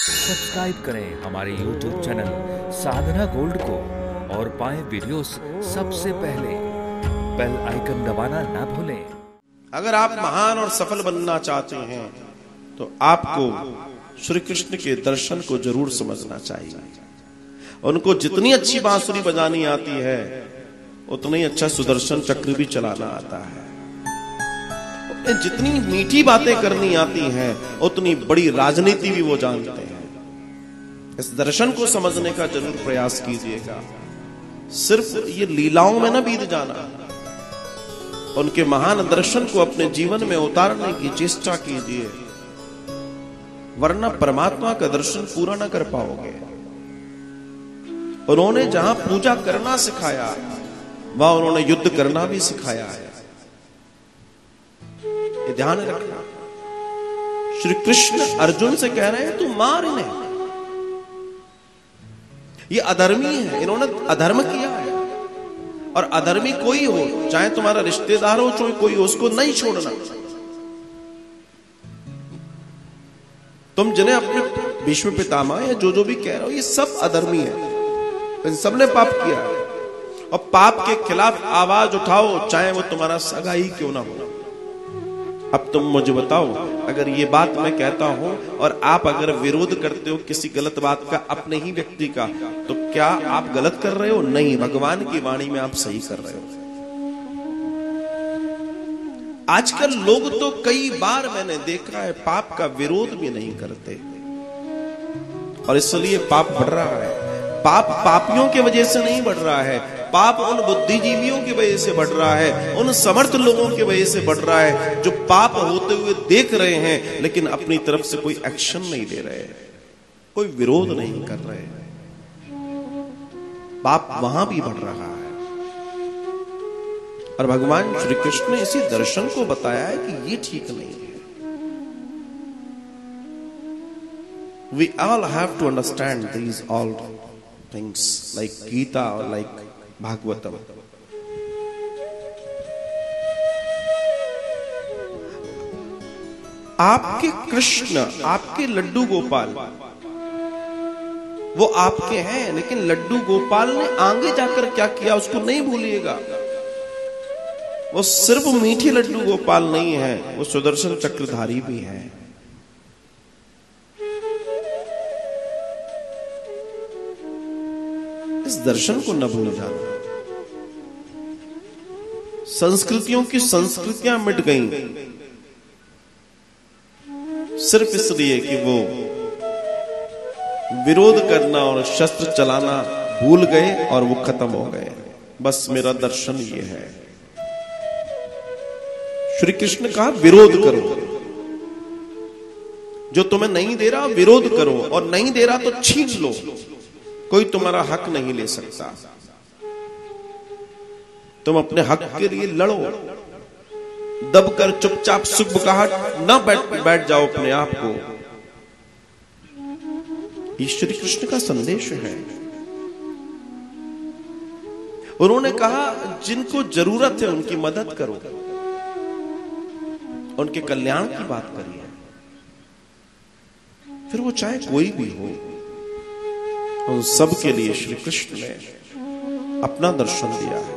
Subscribe करें हमारे YouTube channel साधना gold को और पाएं वीडियोस सबसे पहले। बेल आइकन दबाना ना भूलें। अगर आप महान और सफल बनना चाहते हैं तो आपको श्री कृष्ण के दर्शन को जरूर समझना चाहिए। उनको जितनी अच्छी बांसुरी बजानी आती है उतना ही अच्छा सुदर्शन चक्र भी चलाना आता है। जितनी मीठी बातें करनी आती हैं उतनी बड़ी राजनीति भी वो जानते हैं। इस दर्शन को समझने का जरूर प्रयास कीजिएगा। सिर्फ ये लीलाओं में न बीत जाना, उनके महान दर्शन को अपने जीवन में उतारने की चेष्टा कीजिए, वरना परमात्मा का दर्शन पूरा न कर पाओगे। उन्होंने जहां पूजा करना सिखाया वहां उन्होंने युद्ध करना भी सिखाया है। ये ध्यान रखना। श्री कृष्ण अर्जुन से कह रहे हैं तू मार इन्हें, ये अधर्मी है, इन्होंने अधर्म किया है। और अधर्मी कोई हो, चाहे तुम्हारा रिश्तेदार हो चाहे कोई हो, उसको नहीं छोड़ना। तुम जिन्हें अपने भीष्म पितामह या जो भी कह रहे हो, ये सब अधर्मी है, इन सबने पाप किया है। और पाप के खिलाफ आवाज उठाओ, चाहे वो तुम्हारा सगा ही क्यों ना हो। अब तुम मुझे बताओ, अगर ये बात मैं कहता हूं और आप अगर विरोध करते हो किसी गलत बात का अपने ही व्यक्ति का, तो क्या आप गलत कर रहे हो? नहीं, भगवान की वाणी में आप सही कर रहे हो। आजकल लोग तो कई बार मैंने देखा है पाप का विरोध भी नहीं करते, और इसलिए पाप बढ़ रहा है। पाप पापियों की वजह से नहीं बढ़ रहा है, पाप उन बुद्धिजीवियों की वजह से बढ़ रहा है, उन समर्थ लोगों की वजह से बढ़ रहा है जो पाप होते हुए देख रहे हैं लेकिन अपनी तरफ से कोई एक्शन नहीं ले रहे, कोई विरोध नहीं कर रहे। पाप वहां भी बढ़ रहा है। और भगवान श्री कृष्ण ने इसी दर्शन को बताया है कि ये ठीक नहीं है। We all have to understand these all things like Gita or like Bhagavatam. आपके कृष्ण, आपके लड्डू गोपाल, वो आपके हैं, लेकिन लड्डू गोपाल ने आगे जाकर क्या किया उसको नहीं भूलिएगा। वो सिर्फ मीठी लड्डू गोपाल नहीं है, वो सुदर्शन चक्रधारी भी है। इस दर्शन को न भूल जाना। संस्कृतियों की संस्कृतियां मिट गईं सिर्फ इसलिए कि वो विरोध करना और शस्त्र चलाना भूल गए और वो खत्म हो गए। बस मेरा दर्शन ये है। श्री कृष्ण कहा विरोध करो, जो तुम्हें नहीं दे रहा विरोध करो, और नहीं दे रहा तो छीन लो। कोई तुम्हारा हक नहीं ले सकता। तुम अपने हक के लिए लड़ो, दबकर चुपचाप सुबकाहट न बैठ जाओ अपने आप को। ये श्री कृष्ण का संदेश है। उन्होंने कहा जिनको जरूरत है उनकी मदद करो, उनके कल्याण की बात करिए, फिर वो चाहे कोई भी हो। उन सब के लिए श्री कृष्ण ने अपना दर्शन दिया है।